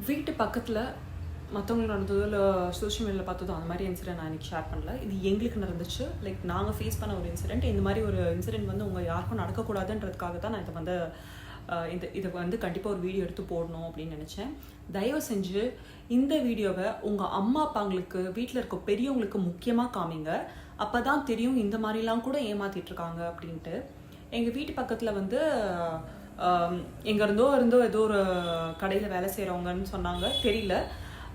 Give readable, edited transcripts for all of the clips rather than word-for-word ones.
வீட்டு பக்கத்தில் மற்றவங்களுக்கு நடந்ததோ இல்லை சோஷியல் மீடியாவில் பார்த்ததோ அந்த மாதிரி இன்சிடென்ட் நான் எனக்கு ஷேர் பண்ணல. இது எங்களுக்கு நடந்துச்சு. லைக் நாங்கள் ஃபேஸ் பண்ண ஒரு இன்சிடென்ட். இந்த மாதிரி ஒரு இன்சிடென்ட் வந்து உங்கள் யாருக்கும் நடக்கக்கூடாதுன்றதுக்காக தான் நான் இதை வந்து கண்டிப்பாக ஒரு வீடியோ எடுத்து போடணும் அப்படின்னு நினச்சேன். தயவு செஞ்சு இந்த வீடியோவை உங்கள் அம்மா அப்பாங்களுக்கு வீட்டில் இருக்க பெரியவங்களுக்கு முக்கியமாக காமிங்க. அப்போ தான் தெரியும் இந்த மாதிரிலாம் கூட ஏமாற்றிட்டுருக்காங்க அப்படின்ட்டு. எங்கள் வீட்டு பக்கத்தில் வந்து எங்கேருந்தோ ஏதோ ஒரு கடையில் வேலை செய்கிறவங்கன்னு சொன்னாங்க, தெரியல.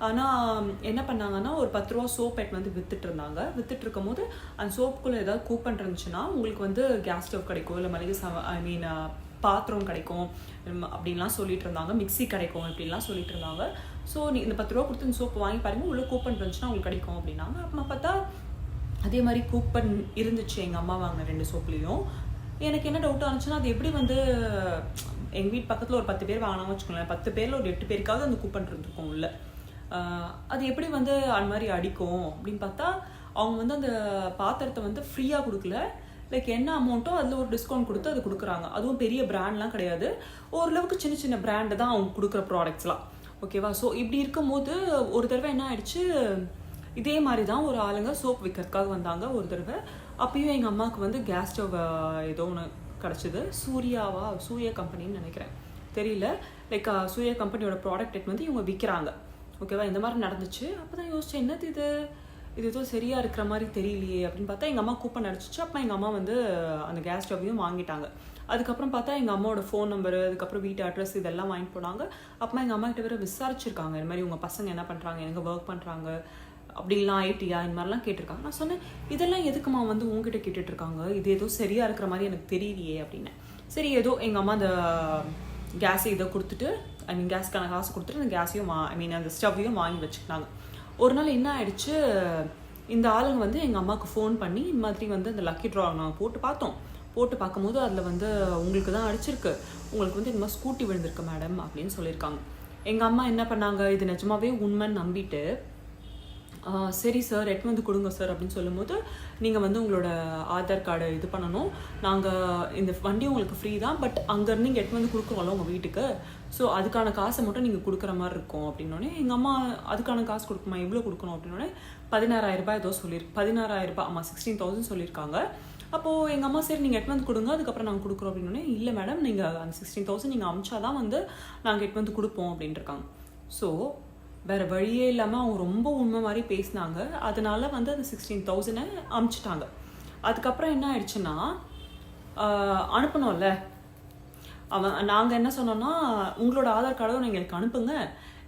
ஆனால் என்ன பண்ணாங்கன்னா ஒரு 10 ரூபா சோப் எட் வந்து வித்துட்டு இருக்கும் போது அந்த சோப்புக்குள்ளே ஏதாவது கூப்பன் இருந்துச்சுன்னா உங்களுக்கு வந்து கேஸ் ஸ்டவ் கிடைக்கும், இல்லை மளிகை பாத்திரம் கிடைக்கும் அப்படின்லாம் சொல்லிட்டு இருந்தாங்க. மிக்சி கிடைக்கும் இப்படிலாம் சொல்லிட்டு இருந்தாங்க. ஸோ நீ இந்த 10 ரூபா கொடுத்து இந்த சோப்பு வாங்கி பாருங்கள், உள்ள கூப்பன் இருந்துச்சுன்னா உங்களுக்கு கிடைக்கும் அப்படின்னாங்க. அப்புறமா பார்த்தா அதே மாதிரி கூப்பன் இருந்துச்சு எங்கள் அம்மா வாங்கின 2 சோப்லேயும். எனக்கு என்ன டவுட்டாக இருந்துச்சுன்னா அது எப்படி வந்து எங்கள் வீட்டு பக்கத்தில் ஒரு 10 பேர் வாங்கினாங்க வச்சுக்கோங்களேன், 10 பேரில் ஒரு 8 பேருக்காவது அந்த கூப்பன் இருந்திருக்கும் உள்ள. அது எப்படி வந்து அந்த மாதிரி அடிக்கும் அப்படின்னு பார்த்தா அவங்க வந்து அந்த பாத்திரத்தை வந்து ஃப்ரீயாக கொடுக்கல. லைக் என்ன அமௌண்ட்டோ அதில் ஒரு டிஸ்கவுண்ட் கொடுத்து அது கொடுக்குறாங்க. அதுவும் பெரிய பிராண்ட்லாம் கிடையாது, ஓரளவுக்கு சின்ன சின்ன பிராண்டு தான் அவங்க கொடுக்குற ப்ராடக்ட்ஸ்லாம். ஓகேவா? ஸோ இப்படி இருக்கும்போது ஒரு தடவை என்ன ஆயிடுச்சு, இதே மாதிரி தான் ஒரு ஆளுங்க சோப் விற்கிறதுக்காக வந்தாங்க ஒரு தடவை. அப்பயும் எங்கள் அம்மாவுக்கு வந்து கேஸ் ஸ்டவ் ஏதோ ஒன்று கிடச்சிது. சூர்யா கம்பெனின்னு நினைக்கிறேன், தெரியல. லைக் சூர்யா கம்பெனியோட ப்ராடக்ட் வந்து இவங்க விற்கிறாங்க. ஓகேவா? இந்த மாதிரி நடந்துச்சு. அப்போ தான் யோசிச்சேன், என்னது இது ஏதோ சரியாக இருக்கிற மாதிரி தெரியலையே அப்படின்னு பார்த்தா எங்கள் அம்மா கூப்பன் அடிச்சிச்சு. அப்போ எங்கள் அம்மா வந்து அந்த கேஸ் ஸ்டவ்வையும் வாங்கிட்டாங்க. அதுக்கப்புறம் பார்த்தா எங்கள் அம்மாவோட ஃபோன் நம்பரு, அதுக்கப்புறம் வீட்டு அட்ரஸ் இதெல்லாம் வாங்கிட்டு போனாங்க. அப்போ எங்கள் அம்மா கிட்ட வேறு விசாரிச்சிருக்காங்க, இந்த மாதிரி உங்கள் பசங்க என்ன பண்ணுறாங்க, எங்கே ஒர்க் பண்ணுறாங்க, அப்படிலாம் ஐடியா இந்த மாதிரிலாம் கேட்டிருக்காங்க. நான் சொன்னேன், இதெல்லாம் எதுக்குமா வந்து உங்ககிட்ட கேட்டுட்ருக்காங்க, இது ஏதோ சரியாக இருக்கிற மாதிரி எனக்கு தெரியலையே அப்படின்னு. சரி, ஏதோ எங்கள் அம்மா அந்த கேஸை இதை கொடுத்துட்டு கேஸ்க்கான காசு கொடுத்துட்டு அந்த கேஸையும் அந்த ஸ்டவ்வையும் வாங்கி வச்சுக்கிட்டாங்க. ஒரு நாள் என்ன ஆயிடுச்சு, இந்த ஆளுங்க வந்து எங்கள் அம்மாவுக்கு ஃபோன் பண்ணி இந்த மாதிரி வந்து அந்த லக்கி ட்ரா நாங்கள் போட்டு பார்க்கும்போது அதில் வந்து உங்களுக்கு தான் அடிச்சிருக்கு, உங்களுக்கு வந்து இந்த மாதிரி ஸ்கூட்டி விழுந்திருக்கு மேடம் அப்படின்னு சொல்லியிருக்காங்க. எங்கள் அம்மா என்ன பண்ணாங்க, இது நிஜமாவே உண்மைன்னு நம்பிட்டு சரி சார் எட்டு வந்து கொடுங்க சார் அப்படின்னு சொல்லும்போது, நீங்கள் வந்து உங்களோட ஆதார் கார்டு இது பண்ணணும், நாங்கள் இந்த வண்டி உங்களுக்கு ஃப்ரீ தான், பட் அங்கேருந்து நீங்கள் எட்டு வந்து கொடுக்குறோம்ல உங்கள் வீட்டுக்கு, ஸோ அதுக்கான காசை மட்டும் நீங்கள் கொடுக்குற மாதிரி இருக்கும் அப்படின்னோடனே எங்கள் அம்மா அதுக்கான காசு கொடுக்குமா, எவ்வளோ கொடுக்கணும் அப்படின்னோடனே 16,000 ரூபாய் ஏதோ சொல்லியிருக்கு. 16,000 ரூபாய், ஆமாம் 16,000 சொல்லியிருக்காங்க. அப்போது எங்கள் அம்மா சரி நீங்கள் எட்டு வந்து கொடுங்க, அதுக்கப்புறம் நாங்கள் கொடுக்குறோம் அப்படின்னோடனே, இல்லை மேடம் நீங்கள் அந்த 16,000 நீங்கள் அமிச்சாதான் வந்து நாங்கள் எட்டு வந்து கொடுப்போம் அப்படின்ட்டு இருக்காங்க. ஸோ வேறு வழியே இல்லாமல் அவங்க ரொம்ப உண்மை மாதிரி பேசினாங்க. அதனால வந்து அந்த 16,000 அமுச்சிட்டாங்க. அதுக்கப்புறம் என்ன ஆயிடுச்சுன்னா, அனுப்பணும்ல, நாங்கள் என்ன சொன்னோன்னா, உங்களோட ஆதார் கார்டும் எங்களுக்கு அனுப்புங்க,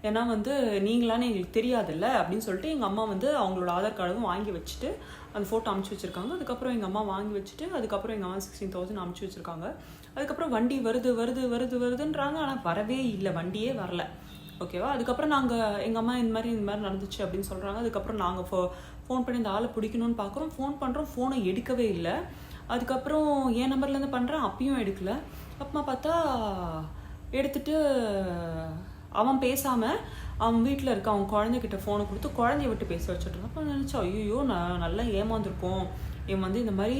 ஏன்னா வந்து நீங்களானே எங்களுக்கு தெரியாதுல்ல அப்படின்னு சொல்லிட்டு எங்கள் அம்மா வந்து அவங்களோட ஆதார் கார்டும் வாங்கி வச்சுட்டு அந்த ஃபோட்டோ அமுச்சு வச்சுருக்காங்க. அதுக்கப்புறம் எங்கள் அம்மா வாங்கி வச்சுட்டு அதுக்கப்புறம் எங்கள் அம்மா 16,000 அமுச்சு வச்சுருக்காங்க. அதுக்கப்புறம் வண்டி வருதுன்றாங்க, ஆனால் வரவே இல்லை, வண்டியே வரல. ஓகேவா? அதுக்கப்புறம் எங்கள் அம்மா இந்த மாதிரி நடந்துச்சு அப்படின்னு சொல்கிறாங்க. அதுக்கப்புறம் நாங்கள் ஃபோன் பண்ணி இந்த ஆளை பிடிக்கணும்னு பார்க்குறோம், ஃபோன் பண்ணுறோம், ஃபோனை எடுக்கவே இல்லை. அதுக்கப்புறம் என் நம்பர்லேருந்து பண்ணுறேன், அப்பயும் எடுக்கல. அப்புறமா பார்த்தா எடுத்துட்டு அவன் பேசாமல் அவன் வீட்டில் இருக்க அவன் குழந்தைகிட்ட ஃபோனை கொடுத்து குழந்தைய விட்டு பேச வச்சுட்ருக்கான். அப்போ நினச்சா, ஐயோ நான் நல்லா ஏமாந்துருக்கோம், இவன் வந்து இந்த மாதிரி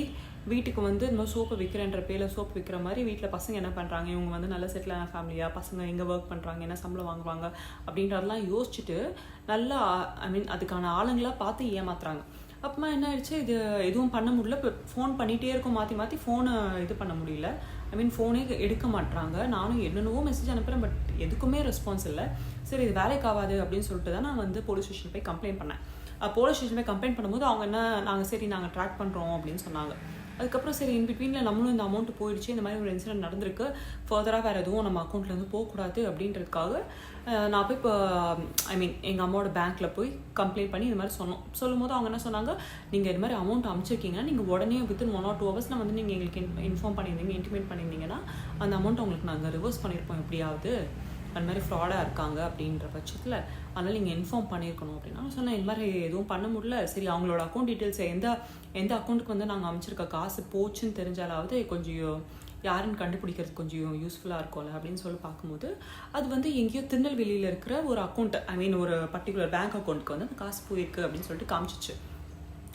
வீட்டுக்கு வந்து இந்த மாதிரி சோப்பு விற்கிறேன்ற பேரில் சோப்பு விற்கிற மாதிரி வீட்டில் பசங்க என்ன பண்ணுறாங்க, இவங்க வந்து நல்ல செட்டிலான ஃபேமிலியாக, பசங்க எங்கே ஒர்க் பண்ணுறாங்க, என்ன சம்பளம் வாங்குவாங்க அப்படின்றதெல்லாம் யோசிச்சுட்டு நல்லா அதுக்கான ஆளுங்களாக பார்த்து ஏமாத்துறாங்க. அப்புறமா என்ன ஆயிடுச்சு, இது எதுவும் பண்ண முடியல. இப்போ ஃபோன் பண்ணிகிட்டே இருக்கும், மாற்றி ஃபோனை இது பண்ண முடியல. ஃபோனே எடுக்க மாட்டுறாங்க. நானும் என்னென்னவோ மெசேஜ் அனுப்புகிறேன், பட் எதுக்குமே ரெஸ்பான்ஸ் இல்லை. சரி இது வேலைக்கு ஆகாது அப்படின்னு சொல்லிட்டு தான் நான் வந்து போலீஸ் ஸ்டேஷன் போய் கம்ப்ளைண்ட் பண்ணேன். போலீஸ் ஸ்டேஷன் போய் கம்ப்ளைண்ட் பண்ணும்போது அவங்க நாங்கள் ட்ராக் பண்ணுறோம் அப்படின்னு சொன்னாங்க. அதுக்கப்புறம் சரி இன்பிட்வீனில் நம்மளும் இந்த அமௌண்ட் போயிடுச்சு, இந்த மாதிரி ஒரு இன்சிடென்ட் நடந்திருக்கு, ஃபர்தராக வேறு எதுவும் நம்ம அக்கௌண்ட்லேருந்து போகக்கூடாது அப்படின்றதுக்காக நான் போய் இப்போ எங்கள் அம்மாவோட பேங்க்கில் போய் கம்ப்ளைண்ட் பண்ணி இந்த மாதிரி சொல்லும்போது அவங்க என்ன சொன்னாங்க, நீங்கள் இது மாதிரி அமௌண்ட் அனுப்பிச்சிருக்கீங்கன்னா நீங்கள் உடனே வித்தின் 1 or 2 hours வந்து நீங்கள் எங்களுக்கு இன்ஃபார்ம் பண்ணியிருந்தீங்க, இன்டிமேட் பண்ணியிருந்தீங்கன்னா அந்த அமௌண்ட் உங்களுக்கு நாங்கள் ரிவர்ஸ் பண்ணியிருப்போம் எப்படியாவது, அந்த மாதிரி ஃப்ராடாக இருக்காங்க அப்படின்ற பட்சத்தில், அதனால் நீங்கள் இன்ஃபார்ம் பண்ணியிருக்கணும் அப்படின்னா சொன்னேன். இந்த மாதிரி எதுவும் பண்ண முடியல. சரி அவங்களோட அக்கௌண்ட் டீட்டெயில்ஸ் எந்த அக்கௌண்ட்டுக்கு வந்து நாங்கள் அமைச்சிருக்க காசு போச்சுன்னு தெரிஞ்சாலாவது கொஞ்சம் யாருன்னு கண்டுபிடிக்கிறது கொஞ்சம் யூஸ்ஃபுல்லாக இருக்கும்ல அப்படின்னு சொல்லி பார்க்கும்போது, அது வந்து எங்கேயோ திருநெல்வேலியில் இருக்கிற ஒரு அக்கௌண்ட் ஒரு பர்டிகுலர் பேங்க் அக்கௌண்ட்டுக்கு வந்து அந்த காசு போயிருக்கு அப்படின்னு சொல்லிட்டு காமிச்சிச்சு.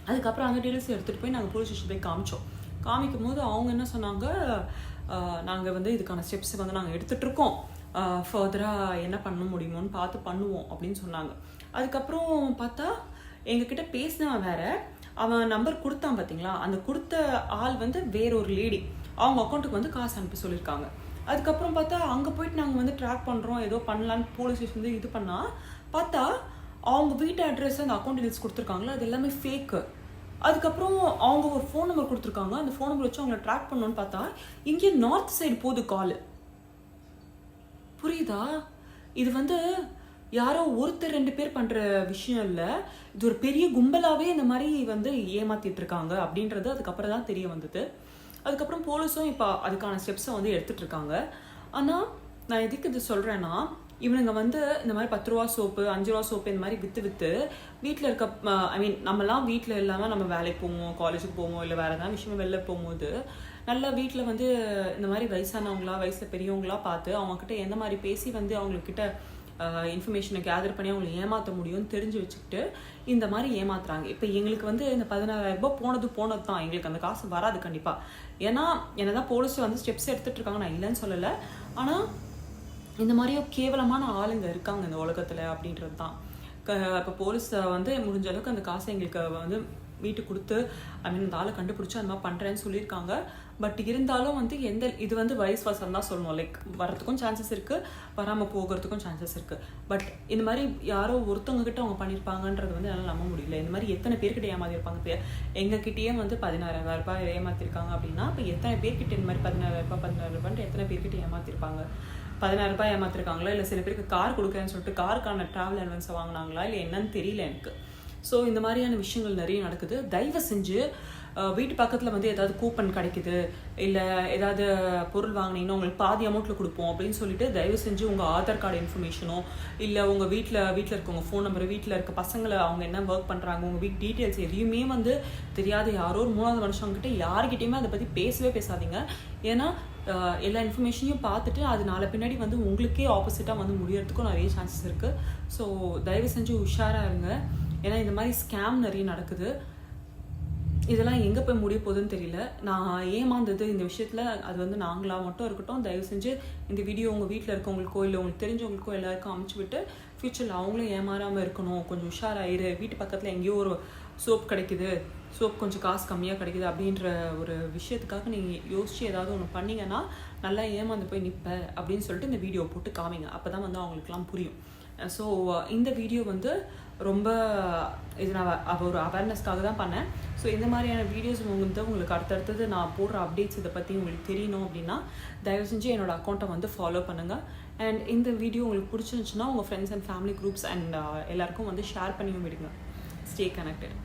அதுக்கப்புறம் அந்த டீட்டெயில்ஸ் எடுத்துகிட்டு போய் நாங்கள் போலீஸ் ஸ்டேஷன் போய் காமிக்கும் போது அவங்க என்ன சொன்னாங்க, நாங்கள் வந்து இதுக்கான ஸ்டெப்ஸ் வந்து நாங்கள் எடுத்துகிட்ருக்கோம், ஃபர்தராக என்ன பண்ண முடியுமோன்னு பார்த்து பண்ணுவோம் அப்படின்னு சொன்னாங்க. அதுக்கப்புறம் பார்த்தா எங்ககிட்ட பேசினவன் வேற, அவன் நம்பர் கொடுத்தான் பார்த்தீங்களா, அந்த கொடுத்த ஆள் வந்து வேற ஒரு லேடி, அவங்க அக்கௌண்ட்டுக்கு வந்து காசு அனுப்பி சொல்லியிருக்காங்க. அதுக்கப்புறம் பார்த்தா அங்கே போயிட்டு நாங்கள் வந்து ட்ராக் பண்ணுறோம், ஏதோ பண்ணலான்னு போலீஸ் ஸ்டேஷன் வந்து இது பண்ணால் பார்த்தா அவங்க வீட்டு அட்ரஸ் அந்த அக்கௌண்ட் டீல்ஸ் கொடுத்துருக்காங்களா, அது எல்லாமே ஃபேக்கு. அதுக்கப்புறம் அவங்க ஒரு ஃபோன் நம்பர் கொடுத்துருக்காங்க, அந்த ஃபோன் நம்பர் வச்சு அவங்கள ட்ராக் பண்ணணும்னு பார்த்தா இங்கே நார்த் சைடு போகுது கால். புரியுதா? இது வந்து யாரோ ஒருத்தர் 2 பேர் பண்ணுற விஷயம் இல்லை, இது ஒரு பெரிய கும்பலாகவே இந்த மாதிரி வந்து ஏமாத்திட்டு இருக்காங்க அப்படின்றது அதுக்கப்புறம் தான் தெரிய வந்தது. அதுக்கப்புறம் போலீஸும் இப்போ அதுக்கான ஸ்டெப்ஸை வந்து எடுத்துகிட்டு இருக்காங்க. ஆனால் நான் எதுக்கு இது சொல்கிறேன்னா, இவனுங்க வந்து இந்த மாதிரி 10 ரூபா சோப்பு 5 ரூபா சோப்பு இந்த மாதிரி விற்று வீட்டில் இருக்க நம்மலாம் வீட்டில் இல்லாமல் நம்ம வேலைக்கு போவோம், காலேஜுக்கு போவோம், இல்லை வேறு ஏதாவது விஷயம் வெளில போகும்போது நல்லா வீட்டில் வந்து இந்த மாதிரி வயசானவங்களா வயசில் பெரியவங்களா பார்த்து அவங்கக்கிட்ட எந்த மாதிரி பேசி வந்து அவங்கக்கிட்ட இன்ஃபர்மேஷனை கேதர் பண்ணி அவங்களை ஏமாற்ற முடியும்னு தெரிஞ்சு வச்சுக்கிட்டு இந்த மாதிரி ஏமாத்துறாங்க. இப்போ எங்களுக்கு வந்து இந்த 16,000 ரூபாய் போனது தான், எங்களுக்கு அந்த காசு வராது கண்டிப்பாக. ஏன்னா என்னதான் போலீஸ் வந்து ஸ்டெப்ஸ் எடுத்துகிட்டு இருக்காங்க, நான் இல்லைன்னு சொல்லலை. ஆனால் இந்த மாதிரியோ கேவலமான ஆளுங்க இருக்காங்க இந்த உலகத்தில் அப்படின்றது தான். இப்போ போலீஸ் வந்து முடிஞ்ச அளவுக்கு அந்த காசை எங்களுக்கு வந்து வீட்டுக்கு கொடுத்து அந்த ஆளை கண்டுபிடிச்சி அந்த மாதிரி பண்ணுறேன்னு சொல்லியிருக்காங்க. பட் இருந்தாலும் வந்து இது வந்து வயசு வசம் தான் சொல்லணும். லைக் வரத்துக்கும் சான்சஸ் இருக்குது, வராமல் போகிறதுக்கும் சான்சஸ் இருக்குது. பட் இந்த மாதிரி யாரோ ஒருத்தவங்க கிட்ட அவங்க பண்ணியிருப்பாங்கன்றது வந்து என்னால் நம்ப முடியல. இந்த மாதிரி எத்தனை பேர்கிட்ட ஏமாத்திருப்பாங்க. எங்ககிட்டயே வந்து 16,000 ரூபாய் ஏமாத்திருக்காங்க அப்படின்னா இப்போ எத்தனை பேர்கிட்ட இந்த மாதிரி 16,000 ரூபாய்ன்ட்டு எத்தனை பேர்கிட்ட ஏமாத்திருப்பாங்க? 16,000 ரூபாய் ஏமாத்திருக்காங்களா, இல்லை சில பேருக்கு கார் கொடுக்குறேன்னு சொல்லிட்டு காருக்கான ட்ராவல் அலவன்ஸை வாங்கினாங்களா, இல்லை என்னன்னு தெரியல எனக்கு. ஸோ இந்த மாதிரியான விஷயங்கள் நிறைய நடக்குது. தயவு செஞ்சு வீட்டு பக்கத்தில் வந்து ஏதாவது கூப்பன் கிடைக்குது, இல்லை ஏதாவது பொருள் வாங்கினீங்கன்னா உங்களுக்கு பாதி அமௌண்ட்டில் கொடுப்போம் அப்படின்னு சொல்லிட்டு தயவு செஞ்சு உங்கள் ஆதார் கார்டு இன்ஃபர்மேஷனோ, இல்லை உங்கள் வீட்டில் இருக்கவங்க ஃபோன் நம்பர், வீட்டில் இருக்க பசங்களை அவங்க என்ன ஒர்க் பண்ணுறாங்க, உங்கள் வீட் டீட்டெயில்ஸ் எதையுமே வந்து தெரியாத யாரோ ஒரு 3வது மனுஷங்கிட்ட யார்கிட்டையுமே அதை பற்றி பேசாதீங்க. ஏன்னா எல்லா இன்ஃபர்மேஷனையும் பார்த்துட்டு அது நாளை பின்னாடி வந்து உங்களுக்கே ஆப்போசிட்டாக வந்து முடியறதுக்கும் நிறைய சான்சஸ் இருக்குது. ஸோ தயவு செஞ்சு உஷாராக இருங்க. ஏன்னா இந்த மாதிரி ஸ்கேம் நிறைய நடக்குது. இதெல்லாம் எங்கே போய் முடிய போகுதுன்னு தெரியல. நான் ஏமாந்தது இந்த விஷயத்தில் அது வந்து நாங்களாக மட்டும் இருக்கட்டும். தயவு செஞ்சு இந்த வீடியோ உங்கள் வீட்டில் இருக்கவங்களுக்கோ இல்லை உங்களுக்கு தெரிஞ்சவங்களுக்கோ எல்லாருக்கும் அமுச்சு விட்டு ஃப்யூச்சரில் அவங்களும் ஏமாறாமல் இருக்கணும். கொஞ்சம் உஷாராயிரு. வீட்டு பக்கத்தில் எங்கேயோ ஒரு சோப் கிடைக்குது, சோப் கொஞ்சம் காசு கம்மியாக கிடைக்குது அப்படின்ற ஒரு விஷயத்துக்காக நீங்கள் யோசித்து ஏதாவது ஒன்று பண்ணிங்கன்னா நல்லா ஏமாந்து போய் நிற்பேன் அப்படின்னு சொல்லிட்டு இந்த வீடியோ போட்டு காமிங்க. அப்போ தான் வந்து அவங்களுக்குலாம் புரியும். ஸோ இந்த வீடியோ வந்து ரொம்ப இது நான் ஒரு அவேர்னஸ்க்காக தான் பண்ணேன். ஸோ இந்த மாதிரியான வீடியோஸ் உங்களுக்கு அடுத்தடுத்தது நான் போடுற அப்டேட்ஸ் இதை பற்றி உங்களுக்கு தெரியணும் அப்படின்னா தயவு செஞ்சு என்னோடய அக்கௌண்ட்டை வந்து ஃபாலோ பண்ணுங்கள். அண்ட் இந்த வீடியோ உங்களுக்கு பிடிச்சிருந்துச்சுன்னா உங்கள் friends and family groups and எல்லாருக்கும் வந்து ஷேர் பண்ணியும் விடுங்க. Stay connected.